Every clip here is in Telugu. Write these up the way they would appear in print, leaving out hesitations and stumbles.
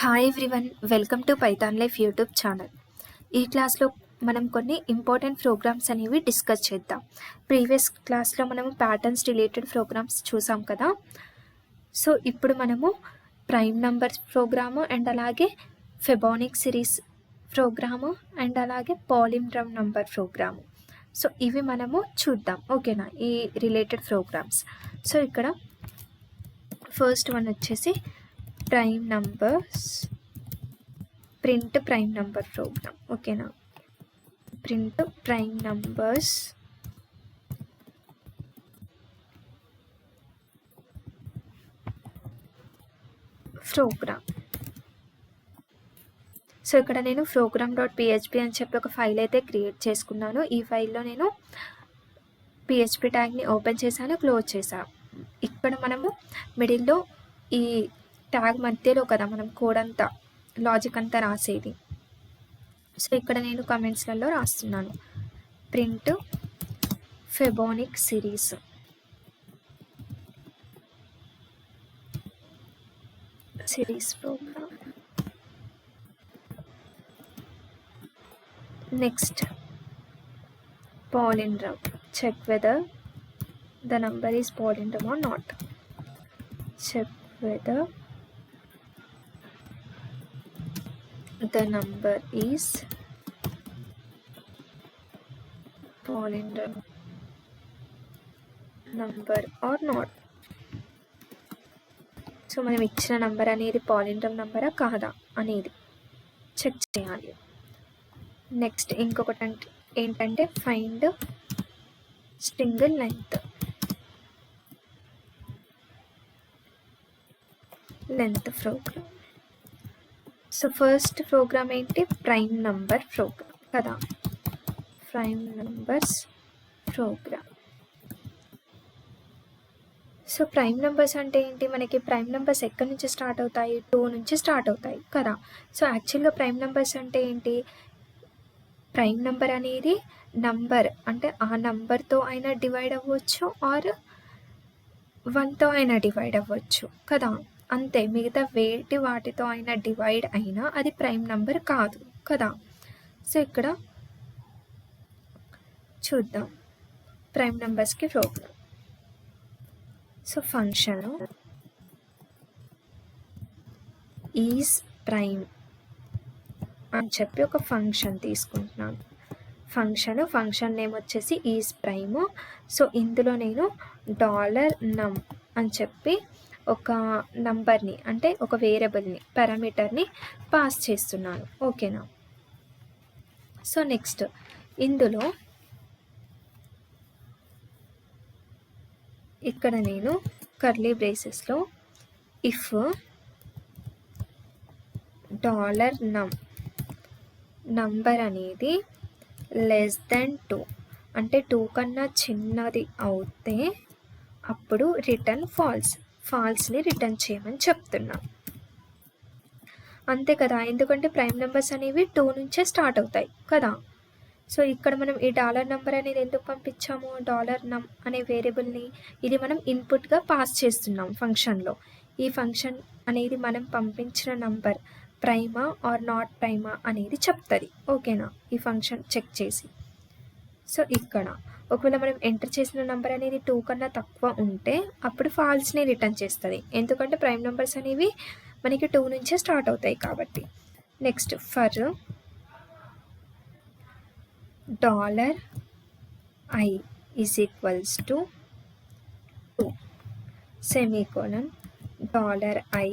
Hi everyone, welcome to Python life YouTube channel. ఈ క్లాస్లో మనం కొన్ని ఇంపార్టెంట్ ప్రోగ్రామ్స్ అనేవి డిస్కస్ చేద్దాం. ప్రీవియస్ క్లాస్లో మనము ప్యాటర్న్స్ రిలేటెడ్ ప్రోగ్రామ్స్ చూసాం కదా. సో ఇప్పుడు మనము ప్రైమ్ నంబర్స్ ప్రోగ్రాము అండ్ అలాగే ఫెబోనిక్ సిరీస్ ప్రోగ్రాము అండ్ అలాగే పాలిండ్రమ్ నంబర్ ప్రోగ్రాము. సో ఇవి మనము చూద్దాం, ఓకేనా, ఈ రిలేటెడ్ ప్రోగ్రామ్స్. సో ఇక్కడ ఫస్ట్ వన్ వచ్చేసి prime numbers, print prime number program, ఓకేనా. Print prime numbers program. So ఇక్కడ నేను program.php అని చెప్పి ఒక ఫైల్ అయితే క్రియేట్ చేసుకున్నాను. ఈ ఫైల్లో నేను PHP ట్యాగ్ని ఓపెన్ చేశాను, క్లోజ్ చేశాను. ఇక్కడ మనము మిడిల్లో ఈ ట్యాగ్ మధ్యలో కదా మనం కోడ్ అంతా, లాజిక్ అంతా రాసేది. సో ఇక్కడ నేను కమెంట్స్లలో రాస్తున్నాను print fibonacci series. Program. Next palindrome, check whether the number is palindrome or not. Check whether the number is palindrome number or not. So మనం ఇచ్చిన నంబర్ అనేది పాలిండ్రమ్ నంబరా కాదా అనేది చెక్ చేయాలి. నెక్స్ట్ ఇంకొకటి ఏంటంటే find string length program. So first program ఏంటి, ప్రైమ్ నంబర్ ప్రోగ్రామ్ కదా, prime numbers program. So prime numbers అంటే ఏంటి, మనకి ప్రైమ్ నెంబర్స్ ఎక్కడి నుంచి స్టార్ట్ అవుతాయి, 2 నుంచి స్టార్ట్ అవుతాయి కదా. సో యాక్చువల్గా ప్రైమ్ నెంబర్స్ అంటే ఏంటి, ప్రైమ్ నెంబర్ అనేది నంబర్ అంటే ఆ నంబర్తో అయినా డివైడ్ అవ్వచ్చు ఆర్ 1తో అయినా డివైడ్ అవ్వచ్చు కదా, అంతే. మిగతా వేటి వాటితో అయినా డివైడ్ అయినా అది ప్రైమ్ నంబర్ కాదు కదా. సో ఇక్కడ చూద్దాం ప్రైమ్ నెంబర్స్కి program. So function is prime అని చెప్పి ఒక ఫంక్షన్ తీసుకుంటున్నాను. ఫంక్షన్ నేమ్ వచ్చేసి ఈజ్ ప్రైమ్. సో ఇందులో నేను $num అని చెప్పి ఒక నంబర్ని అంటే ఒక వేరియబుల్ని, పారామీటర్ని పాస్ చేస్తున్నాను, ఓకేనా. సో నెక్స్ట్ ఇందులో ఇక్కడ నేను కర్లీ బ్రేసెస్లో ఇఫ్ $num నంబర్ అనేది <2 అంటే 2 కన్నా చిన్నది అవుతే అప్పుడు రిటర్న్ ఫాల్స్ని రిటర్న్ చేయమని చెప్తున్నా, అంతే కదా. ఎందుకంటే ప్రైమ్ నెంబర్స్ అనేవి 2 నుంచే స్టార్ట్ అవుతాయి కదా. సో ఇక్కడ మనం ఈ $నంబర్ అనేది ఎందుకు పంపించాము, $num అనే వేరియబుల్ని ఇది మనం ఇన్పుట్గా పాస్ చేస్తున్నాం ఫంక్షన్లో. ఈ ఫంక్షన్ అనేది మనం పంపించిన నంబర్ ప్రైమా ఆర్ నాట్ ప్రైమా అనేది చెప్తుంది, ఓకేనా, ఈ ఫంక్షన్ చెక్ చేసి. సో ఇక్కడ ఒకవేళ మనం ఎంటర్ చేసిన నెంబర్ అనేది 2 కన్నా తక్కువ ఉంటే అప్పుడు ఫాల్స్ని రిటర్న్ చేస్తుంది, ఎందుకంటే ప్రైమ్ నెంబర్స్ అనేవి మనకి 2 నుంచే స్టార్ట్ అవుతాయి కాబట్టి. Next for $i is equals to 2 semicolon $i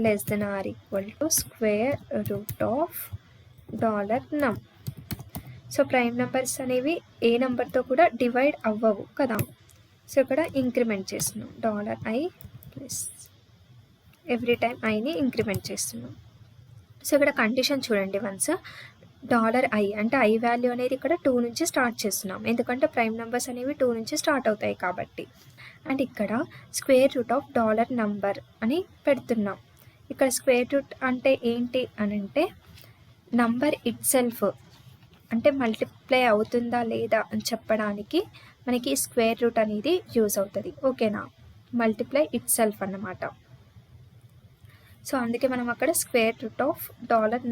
less than or equal to square root of $num. So prime numbers అనేవి ఏ నెంబర్తో కూడా డివైడ్ అవ్వవు కదా. సో ఇక్కడ ఇంక్రిమెంట్ చేస్తున్నాం $i ప్లస్ ఎవ్రీ టైం ఐని ఇంక్రిమెంట్ చేస్తున్నాం. సో ఇక్కడ కండిషన్ చూడండి, వన్స్ $i అంటే ఐ వాల్యూ అనేది ఇక్కడ 2 నుంచి స్టార్ట్ చేస్తున్నాం, ఎందుకంటే ప్రైమ్ నెంబర్స్ అనేవి 2 నుంచి స్టార్ట్ అవుతాయి కాబట్టి. అండ్ ఇక్కడ స్క్వేర్ రూట్ ఆఫ్ $number అని పెడుతున్నాం. ఇక్కడ స్క్వేర్ రూట్ అంటే ఏంటి అని అంటే నంబర్ ఇట్ సెల్ఫ్ అంటే మల్టిప్లై అవుతుందా లేదా అని చెప్పడానికి మనకి స్క్వేర్ రూట్ అనేది యూజ్ అవుతుంది, ఓకేనా. మల్టిప్లై ఇట్ సెల్ఫ్ అన్నమాట. సో అందుకే మనం అక్కడ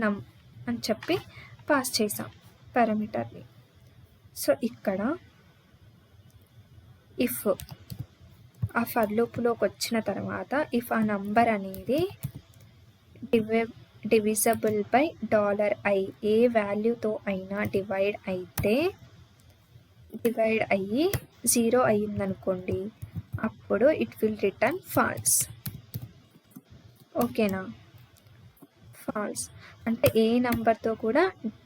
$num అని చెప్పి పాస్ చేసాం పారామీటర్ని. సో ఇక్కడ ఇఫ్ ఆ ఫర్ లూప్లోకి వచ్చిన తర్వాత ఇఫ్ ఆ నంబర్ అనేది డివిజబుల్ బై $i ఏ వాల్యూతో అయినా డివైడ్ అయ్యి 0 అయ్యిందనుకోండి, అప్పుడు ఇట్ విల్ రిటర్న్ ఫాల్స్. ఓకేనా? ఫాల్స్ అంటే ఏ నెంబర్తో కూడా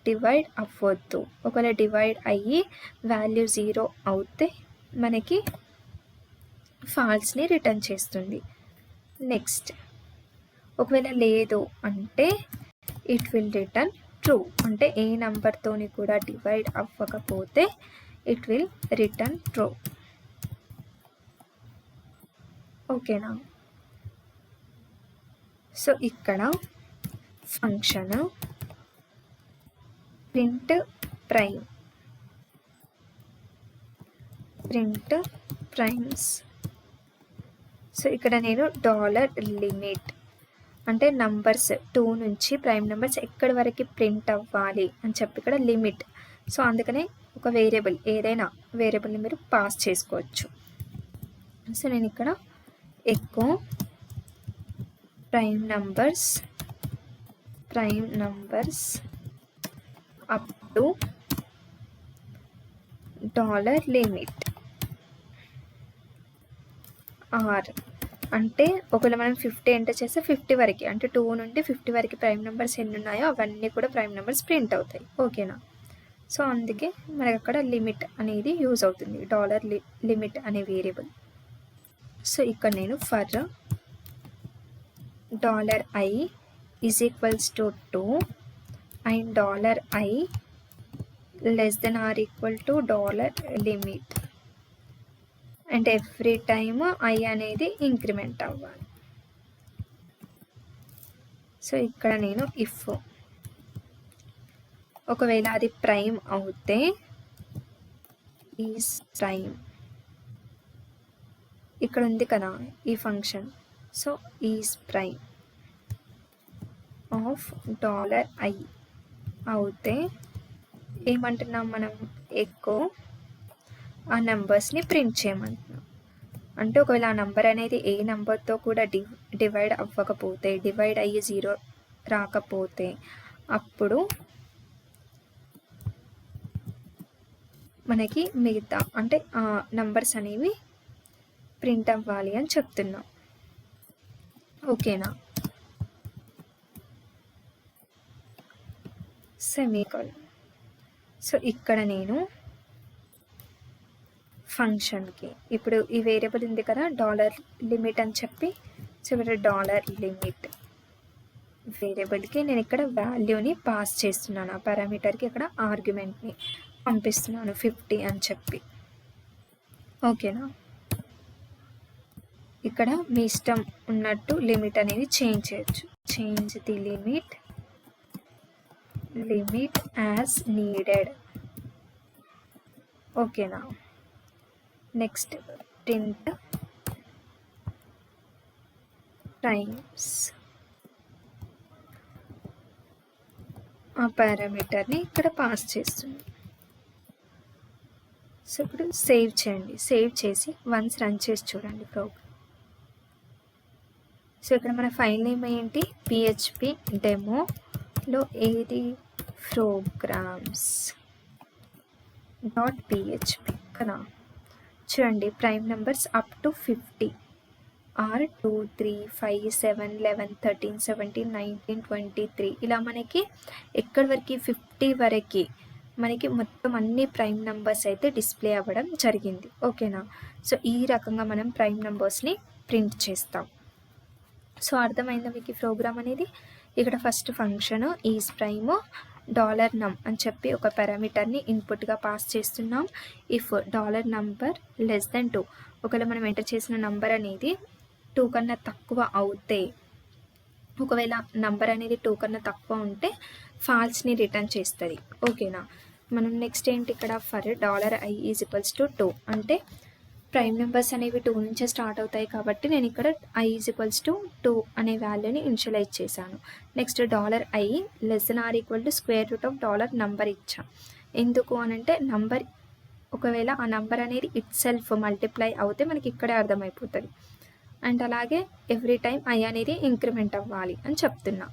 డివైడ్ అవ్వద్దు. ఒకవేళ డివైడ్ అయ్యి వాల్యూ 0 అవుతే మనకి ఫాల్స్ని రిటర్న్ చేస్తుంది. నెక్స్ట్ ఒకవేళ లేదు అంటే ఇట్ విల్ రిటర్న్ ట్రూ. అంటే ఏ నెంబర్తోని కూడా డివైడ్ అవ్వకపోతే ఇట్ విల్ రిటర్న్ ట్రూ. ఓకేనా? సో ఇక్కడ ఫంక్షన్ ప్రింట్ ప్రైమ్స్. సో ఇక్కడ నేను $limit అంటే నంబర్స్ 2 నుంచి ప్రైమ్ నెంబర్స్ ఎక్కడి వరకు ప్రింట్ అవ్వాలి అని చెప్పి ఇక్కడ లిమిట్. సో అందుకనే ఒక వేరియబుల్ ఏదైనా వేరియబుల్ని మీరు పాస్ చేసుకోవచ్చు. సో నేను ఇక్కడ echo prime numbers up to $limit or అంటే ఒకవేళ మనం 50 ఎంటర్ చేస్తే 50 వరకు, అంటే 2 నుండి 50 వరకు ప్రైమ్ నెంబర్స్ ఎన్ని ఉన్నాయో అవన్నీ కూడా ప్రైమ్ నెంబర్స్ ప్రింట్ అవుతాయి. ఓకేనా? సో అందుకే మనకి అక్కడ లిమిట్ అనేది యూజ్ అవుతుంది, $limit అనే వేరియబుల్. సో ఇక్కడ నేను for $i is equals to 2 and $i less than or equal to $limit and every time i అనేది ఇంక్రిమెంట్ అవ్వాలి. సో ఇక్కడ నేను ఇఫ్ ఒకవేళ అది ప్రైమ్ అవుతే ఈజ్ ప్రైమ్, ఇక్కడ ఉంది కదా ఈ function. So is prime of $i అవుతే ఏమంటున్నాం మనం, ఎకో ఆ నెంబర్స్ని ప్రింట్ చేయమంటున్నాం. అంటే ఒకవేళ ఆ నెంబర్ అనేది ఏ నెంబర్తో కూడా డివైడ్ అవ్వకపోతే, డివైడ్ అయ్యి 0 రాకపోతే అప్పుడు మనకి మిగతా అంటే ఆ నెంబర్స్ అనేవి ప్రింట్ అవ్వాలి అని చెప్తున్నాం. ఓకేనా? సెమీకోలన్. సో ఇక్కడ నేను ఫంక్షన్కి ఇప్పుడు ఈ వేరియబుల్ ఉంది కదా $limit అని చెప్పి, సో ఇక్కడ $limit వేరియబుల్కి నేను ఇక్కడ వాల్యూని పాస్ చేస్తున్నాను. ఆ పారామీటర్కి ఇక్కడ ఆర్గ్యుమెంట్ని పంపిస్తున్నాను 50 అని చెప్పి. ఓకేనా? ఇక్కడ మీ ఇష్టం ఉన్నట్టు లిమిట్ అనేది చేంజ్ చేయొచ్చు. Change the limit as needed. ఓకేనా? నెక్స్ట్ ప్రింట్ టైమ్స్ ఆ పారామీటర్ని ఇక్కడ పాస్ చేస్తుంది. సో ఇప్పుడు సేవ్ చేయండి. సేవ్ చేసి వన్స్ రన్ చేసి చూడండి ప్రోగ్రామ్. సో ఇక్కడ మన ఫైల్ నేమ్ ఏంటి, PHP డెమోలో ఏది programs.php కదా. చూడండి prime numbers up to 50 or 2 3 5 7 11 13 17 19 23 ఇలా మనకి ఎక్కడి వరకు 50 వరకు మనకి మొత్తం అన్ని ప్రైమ్ నెంబర్స్ అయితే డిస్ప్లే అవ్వడం జరిగింది. ఓకేనా? సో ఈ రకంగా మనం ప్రైమ్ నెంబర్స్ని ప్రింట్ చేస్తాం. సో అర్థమైందా మీకు ఈ ప్రోగ్రామ్ అనేది? ఇక్కడ first function is prime $num అని చెప్పి ఒక పారామీటర్ని ఇన్పుట్గా పాస్ చేస్తున్నాం. ఇఫ్ $number less than 2 ఒకవేళ మనం ఎంటర్ చేసిన నంబర్ అనేది 2 కన్నా తక్కువ అవుతే, ఒకవేళ నంబర్ అనేది 2 కన్నా తక్కువ ఉంటే ఫాల్స్ని రిటర్న్ చేస్తుంది. ఓకేనా? మనం నెక్స్ట్ ఏంటి ఇక్కడ for $i is equals to 2 అంటే ప్రైమ్ నెంబర్స్ అనేవి 2 నుంచే స్టార్ట్ అవుతాయి కాబట్టి నేను ఇక్కడ i ఈజ్ ఈక్వల్స్ టు 2 అనే వాల్యూని ఇనిషియలైజ్ చేశాను. Next $i less than or equal to square root of dollar number ఇచ్చా. ఎందుకు అనంటే నంబర్ ఒకవేళ ఆ నంబర్ అనేది ఇట్ సెల్ఫ్ మల్టిప్లై అవుతే మనకి ఇక్కడే అర్థమైపోతుంది. అండ్ అలాగే ఎవ్రీ టైం i అనేది ఇంక్రిమెంట్ అవ్వాలి అని చెప్తున్నా.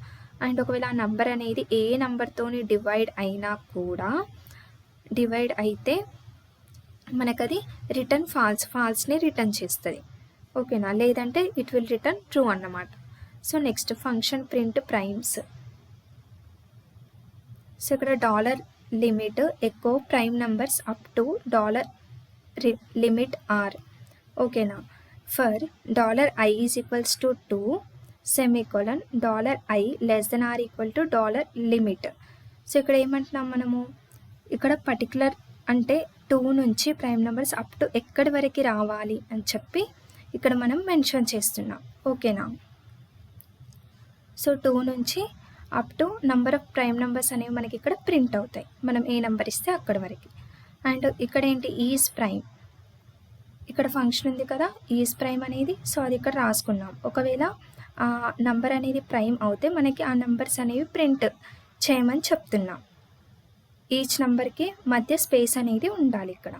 అండ్ ఒకవేళ ఆ నంబర్ అనేది ఏ నంబర్తోని డివైడ్ అయినా కూడా డివైడ్ అయితే మనకది రిటర్న్ ఫాల్స్ని రిటర్న్ చేస్తుంది. ఓకేనా, లేదంటే ఇట్ విల్ రిటర్న్ ట్రూ అన్నమాట. So next function print primes. So ఇక్కడ dollar limit echo prime numbers up to dollar limit are. ఓకేనా, for $i is equals to 2 semicolon $i less than or equal to dollar limit. So ఇక్కడ ఏమంటున్నాం మనము, ఇక్కడ పర్టికులర్ అంటే 2 నుంచి ప్రైమ్ నెంబర్స్ అప్ టు ఎక్కడి వరకు రావాలి అని చెప్పి ఇక్కడ మనం మెన్షన్ చేస్తున్నాం. ఓకేనా, సో 2 నుంచి up to number of prime numbers అనేవి మనకి ఇక్కడ ప్రింట్ అవుతాయి, మనం ఏ నెంబర్ ఇస్తే అక్కడి వరకు. అండ్ ఇక్కడ ఏంటి ఈజ్ ప్రైమ్, ఇక్కడ ఫంక్షన్ ఉంది కదా ఈజ్ ప్రైమ్ అనేది, సో అది ఇక్కడ రాసుకున్నాం. ఒకవేళ ఆ నంబర్ అనేది ప్రైమ్ అవుతే మనకి ఆ నెంబర్స్ అనేవి ప్రింట్ చేయమని చెప్తున్నాం. ఈచ్ నెంబర్కి మధ్య స్పేస్ అనేది ఉండాలి ఇక్కడ.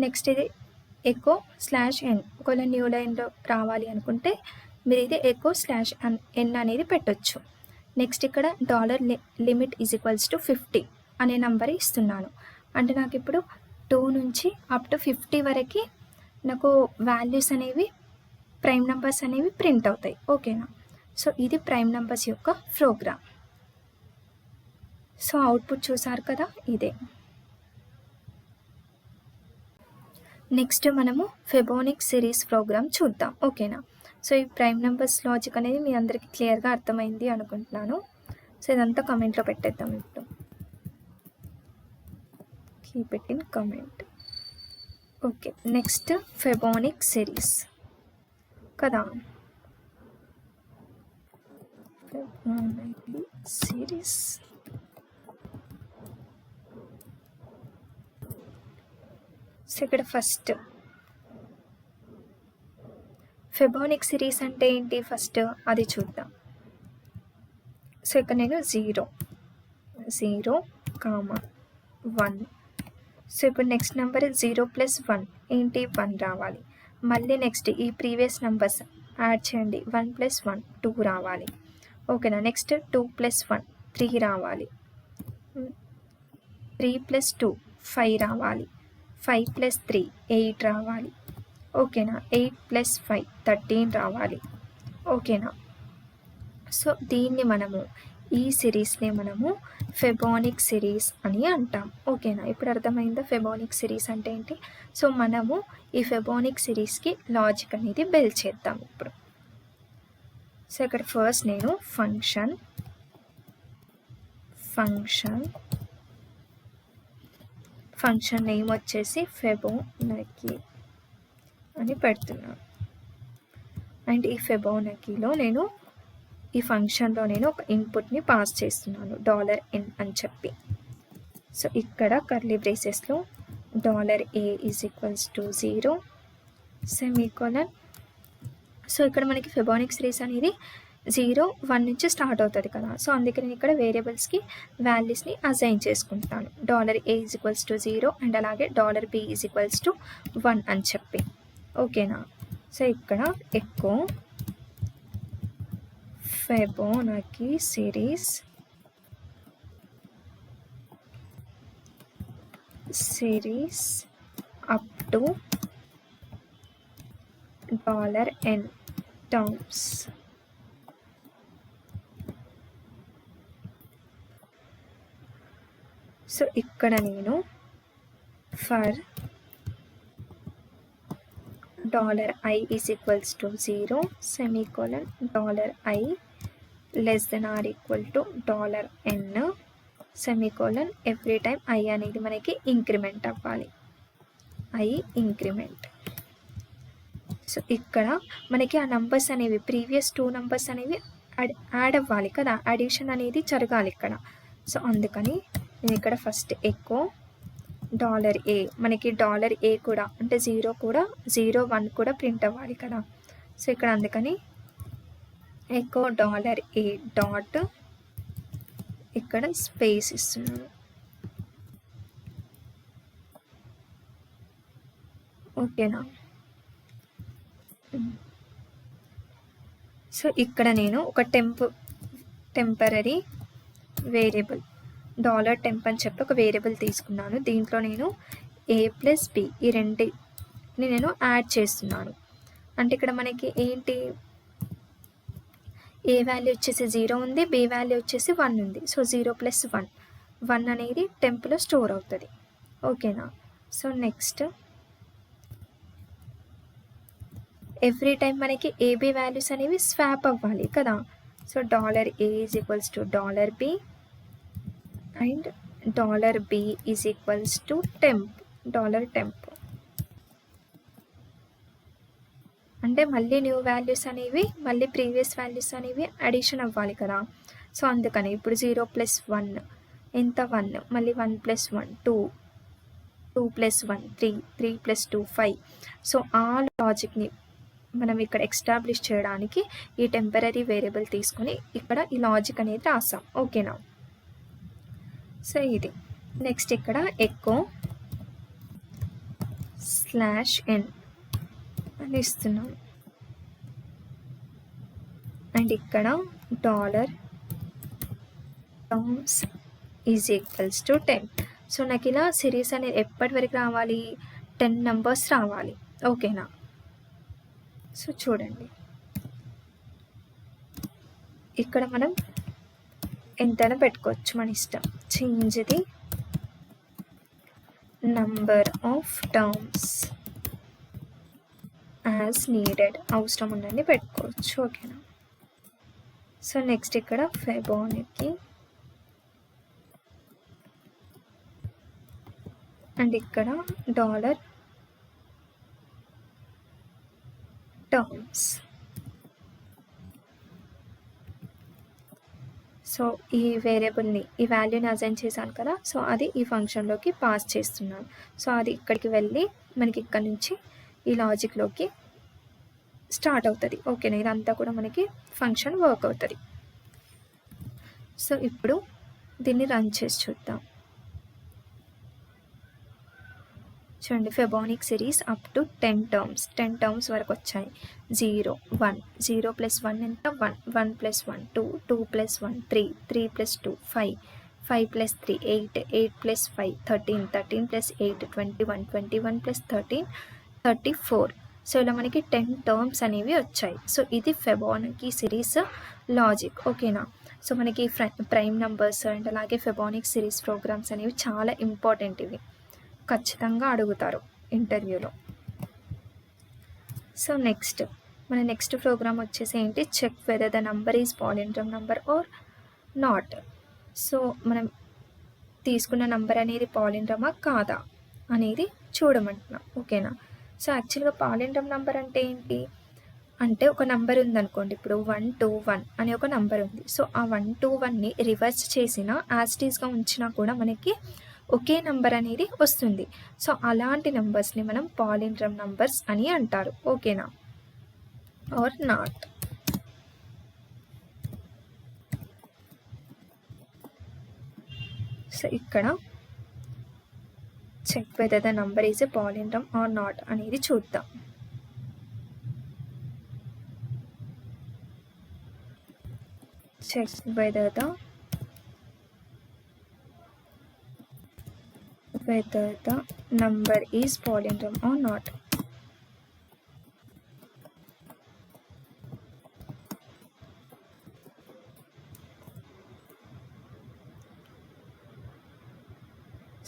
నెక్స్ట్ ఇది ఎకో /n, ఒకవేళ న్యూ లైన్లో రావాలి అనుకుంటే మీరు ఇది ఎకో /n అనేది పెట్టొచ్చు. నెక్స్ట్ ఇక్కడ dollar limit is equals to 50 అనే నెంబర్ ఇస్తున్నాను. అంటే నాకు ఇప్పుడు 2 నుంచి అప్ టు 50 వరకు నాకు వాల్యూస్ అనేవి ప్రైమ్ నెంబర్స్ అనేవి ప్రింట్ అవుతాయి. ఓకేనా, సో ఇది ప్రైమ్ నెంబర్స్ యొక్క ప్రోగ్రామ్. సో అవుట్పుట్ చూసారు కదా ఇదే. నెక్స్ట్ మనము ఫెబోనిక్ సిరీస్ ప్రోగ్రామ్ చూద్దాం. ఓకేనా, సో ఈ ప్రైమ్ నెంబర్స్ లాజిక్ అనేది మీ అందరికీ క్లియర్గా అర్థమైంది అనుకుంటున్నాను. సో ఇదంతా కమెంట్లో పెట్టేద్దాం ఇప్పుడు. Keep it in comment. Okay, next fibonacci series కదా. ఫెబోనిక్ సిరీస్ సో ఇక్కడ ఫస్ట్ ఫెబోనిక్ సిరీస్ అంటే ఏంటి ఫస్ట్ అది చూద్దాం. సో ఇక్కడ నేను 0, 1. సో ఇప్పుడు నెక్స్ట్ నెంబర్ 0 + 1 ఏంటి 1 రావాలి. మళ్ళీ నెక్స్ట్ ఈ ప్రీవియస్ నెంబర్స్ యాడ్ చేయండి. 1 + 1 2 రావాలి. ఓకేనా, నెక్స్ట్ 2 + 1 3 రావాలి. 3 + 2 5 రావాలి. 5 + 3 8 రావాలి. ఓకేనా, 8 + 5 13 రావాలి. ఓకేనా, సో దీన్ని మనము ఈ సిరీస్ని మనము ఫెబోనిక్ సిరీస్ అని అంటాం. ఓకేనా, ఇప్పుడు అర్థమైందా ఫెబోనిక్ సిరీస్ అంటే ఏంటి. సో మనము ఈ ఫెబోనిక్ సిరీస్కి లాజిక్ అనేది బిల్డ్ చేద్దాం ఇప్పుడు. సో ఇక్కడ ఫస్ట్ నేను ఫంక్షన్ నేమ్ వచ్చేసి ఫెబోనకీ అని పెడుతున్నాను. అండ్ ఈ ఫెబోనకీలో నేను ఈ ఫంక్షన్లో నేను ఒక ఇన్పుట్ని పాస్ చేస్తున్నాను $n అని చెప్పి. సో ఇక్కడ కర్లీ బ్రేసెస్లో $a is equals to 0 semicolon. So ఇక్కడ మనకి ఫెబోనిక్ సిరీస్ అనేది 0 1 నుంచి స్టార్ట్ అవుతుంది కదా. సో అందుకే నేను ఇక్కడ వేరియబుల్స్కి వాల్యూస్ని అసైన్ చేసుకుంటాను. $a is equals to 0 and అలాగే $b ఈజ్ ఈక్వల్స్ టు 1 అని చెప్పి. ఓకేనా, సో ఇక్కడ echo fibonacci series up to $n terms. So ఇక్కడ నేను for $i is equals to 0 semicolon $i less than or equal to $n semicolon every time i అనేది మనకి ఇంక్రిమెంట్ అవ్వాలి. i increment. సో ఇక్కడ మనకి ఆ నంబర్స్ అనేవి ప్రీవియస్ 2 నంబర్స్ అనేవి యాడ్ అవ్వాలి కదా, అడిషన్ అనేది జరగాలి ఇక్కడ. సో అందుకని నేను ఇక్కడ ఫస్ట్ ఎకో $A మనకి $A కూడా అంటే 0 1 కూడా ప్రింట్ అవ్వాలి కదా. సో ఇక్కడ అందుకని ఎకో $A డాట్ ఇక్కడ స్పేస్ ఇస్తున్నాను. ఓకేనా. సో ఇక్కడ నేను ఒక టెంపరరీ వేరియబుల్ $temp అని చెప్పి ఒక వేరియబుల్ తీసుకున్నాను. దీంట్లో నేను A+B ఈ రెండింటిని నేను యాడ్ చేస్తున్నాను. అంటే ఇక్కడ మనకి ఏంటి, A వాల్యూ వచ్చేసి 0 ఉంది, B వాల్యూ వచ్చేసి 1 ఉంది. సో 0 + 1 అనేది టెంప్లో స్టోర్ అవుతుంది. ఓకేనా. సో నెక్స్ట్ ఎవ్రీ టైం మనకి AB వాల్యూస్ అనేవి స్వాప్ అవ్వాలి కదా. So $A = $B and $B = temp. అంటే మళ్ళీ న్యూ వాల్యూస్ అనేవి మళ్ళీ ప్రీవియస్ వాల్యూస్ అనేవి అడిషన్ అవ్వాలి కదా. సో అందుకని ఇప్పుడు 0 + 1 ఎంత 1, మళ్ళీ 1 + 1 2, 2 + 1 3, 3 + 2 5. సో ఆ లాజిక్ని మనం ఇక్కడ ఎస్టాబ్లిష్ చేయడానికి ఈ టెంపరరీ వేరియబుల్ తీసుకొని ఇక్కడ ఈ లాజిక్ అనేది రాసాం. ఓకేనా. సో ఇది నెక్స్ట్ ఇక్కడ ఎకో /n అని ఇస్తున్నాం. అండ్ ఇక్కడ $terms = 10. సో నాకు ఇలా సిరీస్ అనేది ఎప్పటి వరకు రావాలి, 10 numbers రావాలి. ఓకేనా. సో చూడండి ఇక్కడ మనం ఎంతైనా పెట్టుకోవచ్చు మన ఇష్టం. Change the number of terms as needed, అవసరం ఉండండి పెట్టుకోవచ్చు. ఓకేనా. సో నెక్స్ట్ ఇక్కడ ఫెబోనకీ అండ్ ఇక్కడ $terms. సో ఈ వేరియబుల్ని ఈ వాల్యూని అసైన్ చేశాను కదా. సో అది ఈ ఫంక్షన్లోకి పాస్ చేస్తున్నాను. సో అది ఇక్కడికి వెళ్ళి మనకి ఇక్కడ నుంచి ఈ లాజిక్లోకి స్టార్ట్ అవుతుంది. ఓకేనా. ఇదంతా కూడా మనకి ఫంక్షన్ వర్క్ అవుతుంది. సో ఇప్పుడు దీన్ని రన్ చేసి చూద్దాం. చూడండి ఫెబోనిక్ సిరీస్ అప్ టు 10 terms వరకు వచ్చాయి. 0 1 0 + 1 ఎంత 1 1 + 1 2 2 + 1 3 3 + 2 5 5 + 3 8 8 + 5 13 13 + 8 21 21 + 13 34. సో ఇలా మనకి 10 terms అనేవి వచ్చాయి. సో ఇది ఫెబోనికీ సిరీస్ లాజిక్. ఓకేనా. సో మనకి ప్రైమ్ నంబర్స్ అండ్ అలాగే ఫెబోనిక్ సిరీస్ ప్రోగ్రామ్స్ అనేవి చాలా ఇంపార్టెంట్. ఇవి ఖచ్చితంగా అడుగుతారు ఇంటర్వ్యూలో. సో మన నెక్స్ట్ ప్రోగ్రామ్ వచ్చేసి ఏంటి, check whether the number is palindrome number or not. So మనం తీసుకున్న నంబర్ అనేది పాలిండ్రమా కాదా అనేది చూడమంటున్నాం. ఓకేనా. సో యాక్చువల్గా పాలిండ్రమ్ నంబర్ అంటే ఏంటి అంటే ఒక నంబర్ ఉందనుకోండి. ఇప్పుడు 1 2 1 అనే ఒక నంబర్ ఉంది. సో ఆ 1 2 1ని రివర్స్ చేసినా యాజ్ ఇట్ ఈస్గా ఉంచినా కూడా మనకి ఒకే నంబర్ అనేది వస్తుంది. సో అలాంటి నంబర్స్ని మనం పాలిండ్రమ్ నంబర్స్ అని అంటారు. ఓకేనా. Or not. సో ఇక్కడ check whether the number is a palindrome or not అనేది చూద్దాం. Check whether the number is palindrome or not.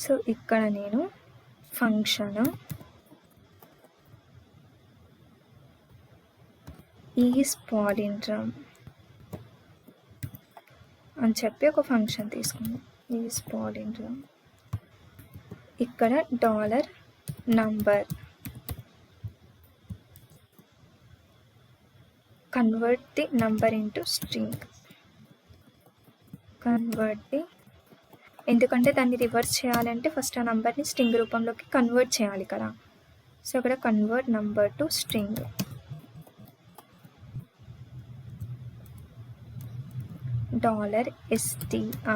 So ఇక్కడ నేను ఫంక్షన్ ఈజ్ పాలిండ్రమ్ అని చెప్పి ఒక ఫంక్షన్ తీసుకున్నాను. ఈజ్ పాలిండ్రమ్. ఇక్కడ $number convert the number into string, convert the ఎందుకంటే దాన్ని రివర్స్ చేయాలంటే ఫస్ట్ ఆ నంబర్ని స్ట్రింగ్ రూపంలోకి కన్వర్ట్ చేయాలి కదా. సో ఇక్కడ convert number to string. $strnumber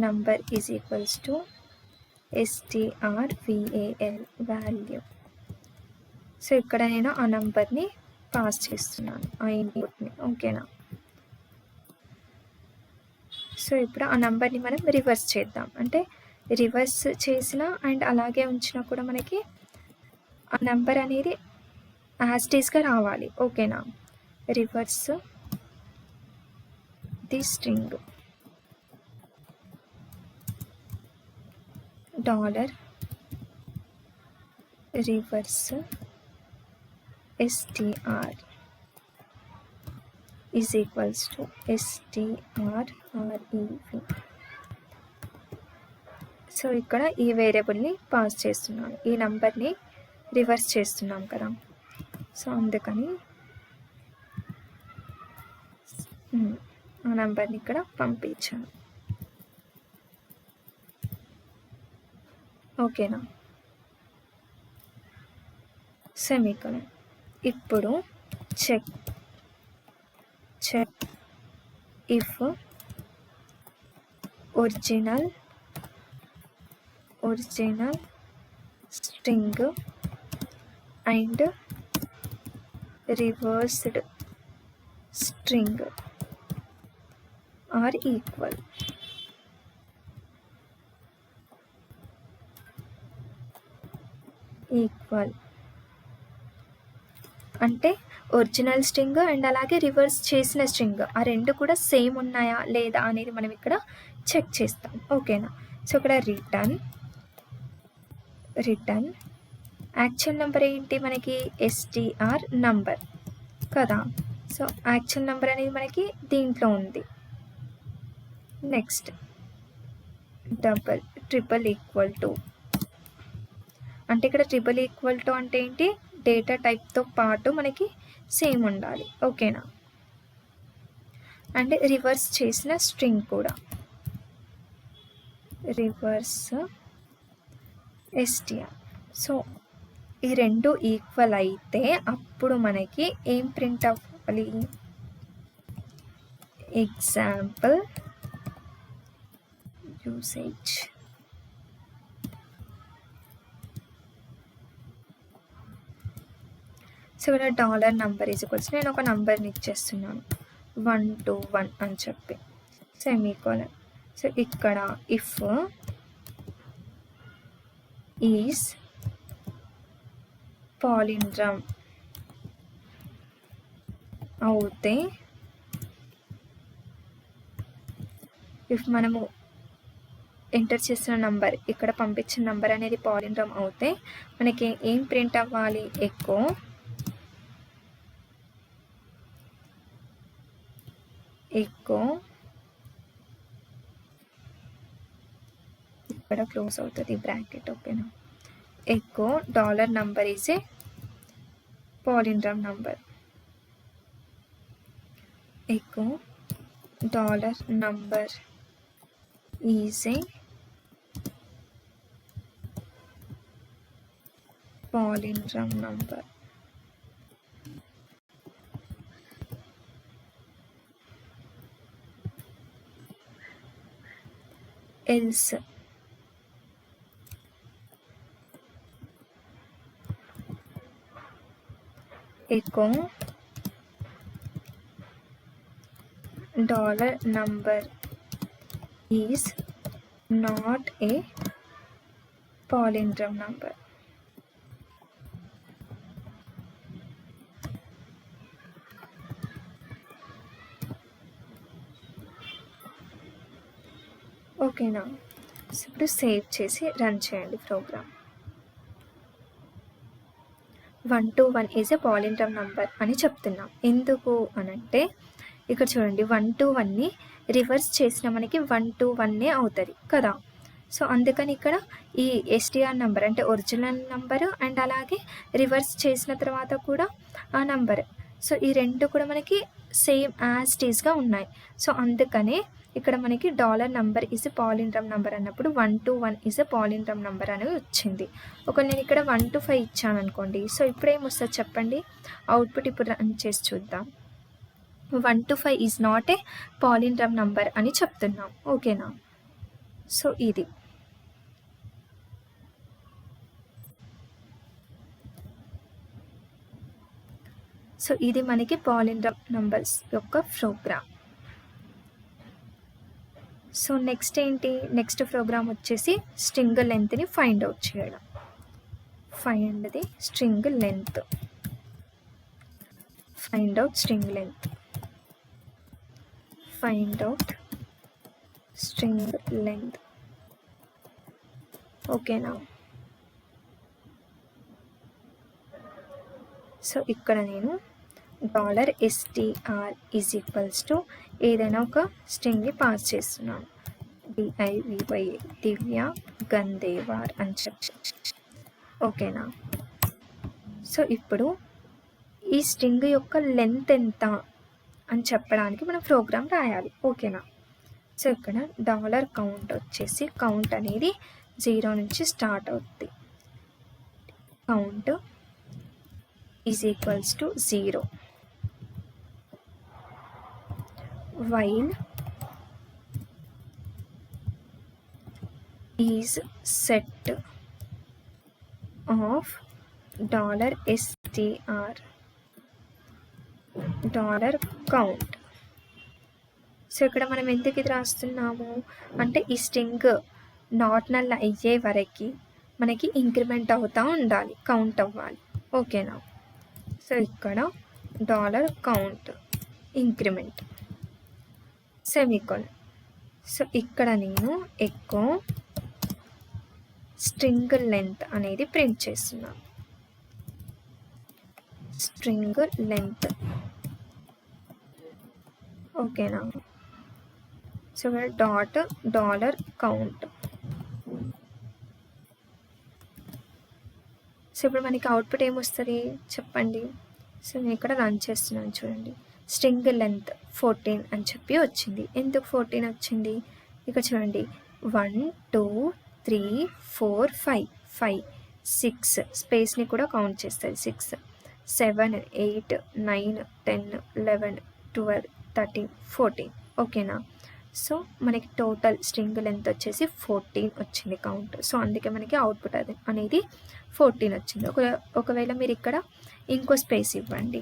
number is equals to strval value. So ఇక్కడ నేను ఆ నంబర్ని పాస్ చేస్తున్నాను, ఆ ఇన్పుట్ని. ఓకేనా. సో ఇప్పుడు ఆ నంబర్ని మనం రివర్స్ చేద్దాం. అంటే రివర్స్ చేసిన అండ్ అలాగే ఉంచినా కూడా మనకి ఆ నంబర్ అనేది యాజ్ ఇట్ ఈస్గా రావాలి. ఓకేనా. Reverse the string $reverse str is equals to strrev. So ఇక్కడ ఈ వేరియబుల్ని పాస్ చేస్తున్నాను, ఈ నంబర్ని రివర్స్ చేస్తున్నాం కదా. సో అందుకని ఆ నంబర్ని ఇక్కడ పంపించాను. ఓకేనా. సెమీకోలన్. ఇప్పుడు check if original string and reversed string are equal. అంటే ఒరిజినల్ స్ట్రింగ్ అండ్ అలాగే రివర్స్ చేసిన స్ట్రింగ్ ఆ రెండు కూడా సేమ్ ఉన్నాయా లేదా అనేది మనం ఇక్కడ చెక్ చేస్తాం. ఓకేనా. సో ఇక్కడ రిటర్న్ యాక్చువల్ నెంబర్ ఏంటి మనకి STR నంబర్ కదా. సో యాక్చువల్ నెంబర్ అనేది మనకి దీంట్లో ఉంది. నెక్స్ట్ ట్రిపుల్ ఈక్వల్ టు, అంటే ఇక్కడ ట్రిపుల్ ఈక్వల్ టు అంటే ఏంటి, డేటా టైప్తో పాటు మనకి సేమ్ ఉండాలి. ఓకేనా. అండ్ రివర్స్ చేసిన స్ట్రింగ్ కూడా రివర్స్ STR. సో ఈ రెండు ఈక్వల్ అయితే అప్పుడు మనకి ఏం ప్రింట్ అవ్వాలి, ఎగ్జాంపుల్ యూసేజ్. సో ఇక్కడ $number ఈజ్ ఈక్వల్స్, నేను ఒక నంబర్ని ఇచ్చేస్తున్నాను 121 అని చెప్పి, సెమీకోలన్. సో ఇక్కడ ఇఫ్ ఈజ్ పాలిండ్రమ్ అవుతే, ఇఫ్ మనము ఎంటర్ చేసిన నంబర్ ఇక్కడ పంపించిన నంబర్ అనేది పాలిండ్రమ్ అవుతే మనకి ఏం ప్రింట్ అవ్వాలి, ఎకో ఇక్కడ క్లోజ్ అవుతుంది బ్రాకెట్. ఓకేనా. Echo $number is a palindrome number. Echo $number is a palindrome number. Else echo $number is not a palindrome number. ఓకేనా. ఇప్పుడు సేవ్ చేసి రన్ చేయండి program. 121 is a palindrome number అని చెప్తున్నాం. ఎందుకు అనంటే ఇక్కడ చూడండి 121ని రివర్స్ చేసిన మనకి 121 అవుతుంది కదా. సో అందుకని ఇక్కడ ఈ STR నంబర్ అంటే ఒరిజినల్ నంబరు అండ్ అలాగే రివర్స్ చేసిన తర్వాత కూడా ఆ నంబర్ సో ఈ రెండు కూడా మనకి సేమ్ యాజ్ టీజ్గా ఉన్నాయి. సో అందుకనే ఇక్కడ మనకి dollar number is palindrome number అన్నప్పుడు 1 to 1 ఈజ్ పాలిండ్రమ్ నంబర్ అనేది వచ్చింది. ఒకవేళ నేను ఇక్కడ 1 to 5 ఇచ్చాను అనుకోండి, సో ఇప్పుడు ఏమొస్తుంది చెప్పండి, అవుట్పుట్ ఇప్పుడు రన్ చేసి చూద్దాం. 1 to 5 is not a palindrome number అని చెప్తున్నాం. ఓకేనా? సో ఇది ఇది మనకి పాలిండ్రమ్ నంబర్స్ యొక్క ప్రోగ్రామ్. సో నెక్స్ట్ ఏంటి, నెక్స్ట్ ప్రోగ్రామ్ వచ్చేసి స్ట్రింగ్ లెంత్ని ఫైండ్ అవుట్ చేయడం. Find the string length, find out string length, find out string length. ఓకేనా? సో ఇక్కడ నేను $str ఈజ్ ఈక్వల్స్ టు ఏదైనా ఒక స్ట్రింగ్ని పాస్ చేస్తున్నాను. DIVY దివ్య గందేవార్ అని చెప్పి. ఓకేనా? సో ఇప్పుడు ఈ స్ట్రింగ్ యొక్క లెంత్ ఎంత అని చెప్పడానికి మనం ప్రోగ్రామ్ రాయాలి. ఓకేనా? సో ఇక్కడ $కౌంట్ వచ్చేసి, కౌంట్ అనేది 0 నుంచి స్టార్ట్ అవుతుంది. Count is equals to 0. while is set of $str $count. So ఇక్కడ మనం ఎందుకు ఇది రాస్తున్నాము అంటే ఈ స్ట్రింగ్ నాట్ నల్ అయ్యే వరకు మనకి ఇంక్రిమెంట్ అవుతూ ఉండాలి, కౌంట్ అవ్వాలి. ఓకేనా? సో ఇక్కడ $కౌంట్ ఇంక్రిమెంట్ సెమీకోలన్. సో ఇక్కడ నేను ఎకో స్ట్రింగ్ లెంత్ అనేది ప్రింట్ చేస్తున్నాను. String length. ఓకేనా? So $count. సో ఇప్పుడు మనకి అవుట్పుట్ ఏమొస్తుంది చెప్పండి. సో నేను ఇక్కడ రన్ చేస్తున్నాను చూడండి. స్ట్రింగ్ లెంత్ 14 అని చెప్పి వచ్చింది. ఎందుకు 14 వచ్చింది? ఇక్కడ చూడండి 1 2 3 4 5 6 స్పేస్ని కూడా కౌంట్ చేస్తుంది. 6 7 8 9 10 11 12 13 14. ఓకేనా? సో మనకి టోటల్ స్ట్రింగ్ లెంత్ వచ్చేసి 14 వచ్చింది కౌంట్. సో అందుకే మనకి అవుట్పుట్ అనేది 14 వచ్చింది. ఒకవేళ మీరు ఇక్కడ ఇంకో స్పేస్ ఇవ్వండి,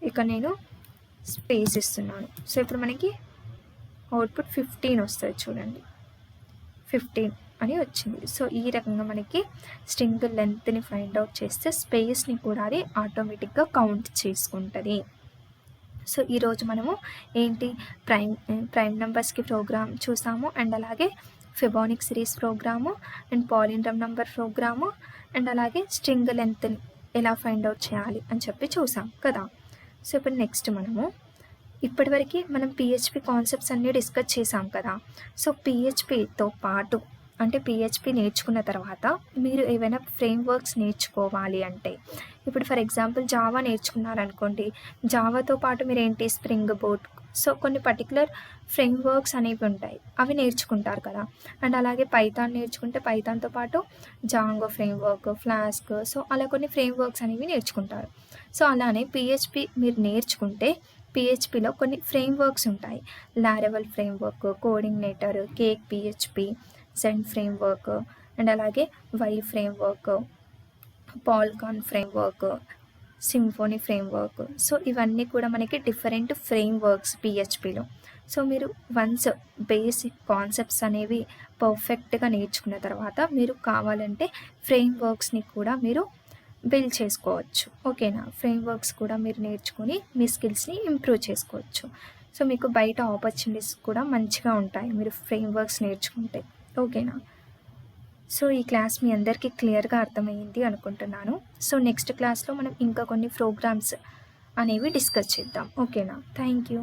ఇక్కడ నేను స్పేస్ ఇస్తున్నాను. సో ఇప్పుడు మనకి అవుట్పుట్ 15 వస్తుంది చూడండి, 15 అని వచ్చింది. సో ఈ రకంగా మనకి స్ట్రింగ్ లెంత్ని ఫైండ్ అవుట్ చేస్తే స్పేస్ని కూడా అది ఆటోమేటిక్గా కౌంట్ చేసుకుంటుంది. సో ఈరోజు మనము ఏంటి ప్రైమ్ నెంబర్స్కి ప్రోగ్రామ్ చూసాము, అండ్ అలాగే fibonacci series program, and palindrome number program, and అలాగే స్ట్రింగ్ లెంత్ని ఎలా ఫైండ్ అవుట్ చేయాలి అని చెప్పి చూసాం కదా. సో ఇప్పుడు నెక్స్ట్ మనము ఇప్పటివరకు మనం PHP కాన్సెప్ట్స్ అన్నీ డిస్కస్ చేసాం కదా. సో PHPతో పాటు అంటే PHP నేర్చుకున్న తర్వాత మీరు ఏవైనా ఫ్రేమ్వర్క్స్ నేర్చుకోవాలి అంటే, ఇప్పుడు ఫర్ ఎగ్జాంపుల్ జావా నేర్చుకున్నారనుకోండి, జావాతో పాటు మీరు ఏంటి స్ప్రింగ్ బోట్, సో కొన్ని పర్టికులర్ ఫ్రేమ్వర్క్స్ అనేవి ఉంటాయి, అవి నేర్చుకుంటారు కదా. అండ్ అలాగే పైథాన్ నేర్చుకుంటే పైథాన్తో పాటు జాంగో ఫ్రేమ్వర్క్, ఫ్లాస్క్, సో అలా కొన్ని ఫ్రేమ్వర్క్స్ అనేవి నేర్చుకుంటారు. సో అలానే PHP మీరు నేర్చుకుంటే PHPలో కొన్ని ఫ్రేమ్వర్క్స్ ఉంటాయి. Laravel framework, CodeIgniter, Cake PHP, Zend framework, and అలాగే Yii framework, Phalcon framework, Symfony framework. So ఇవన్నీ కూడా మనకి డిఫరెంట్ ఫ్రేమ్వర్క్స్ PHPలో. సో మీరు వన్స్ బేసిక్ కాన్సెప్ట్స్ అనేవి పర్ఫెక్ట్గా నేర్చుకున్న తర్వాత మీరు కావాలంటే ఫ్రేమ్వర్క్స్ని కూడా మీరు బిల్డ్ చేసుకోవచ్చు. ఓకేనా? ఫ్రేమ్వర్క్స్ కూడా మీరు నేర్చుకొని మీ స్కిల్స్ని ఇంప్రూవ్ చేసుకోవచ్చు. సో మీకు బయట ఆపర్చునిటీస్ కూడా మంచిగా ఉంటాయి మీరు ఫ్రేమ్వర్క్స్ నేర్చుకుంటే. ఓకేనా? సో ఈ క్లాస్ మీ అందరికీ క్లియర్గా అర్థమైంది అనుకుంటున్నాను. సో నెక్స్ట్ క్లాస్లో మనం ఇంకా కొన్ని ప్రోగ్రామ్స్ అనేవి డిస్కస్ చేద్దాం. ఓకేనా? Thank you.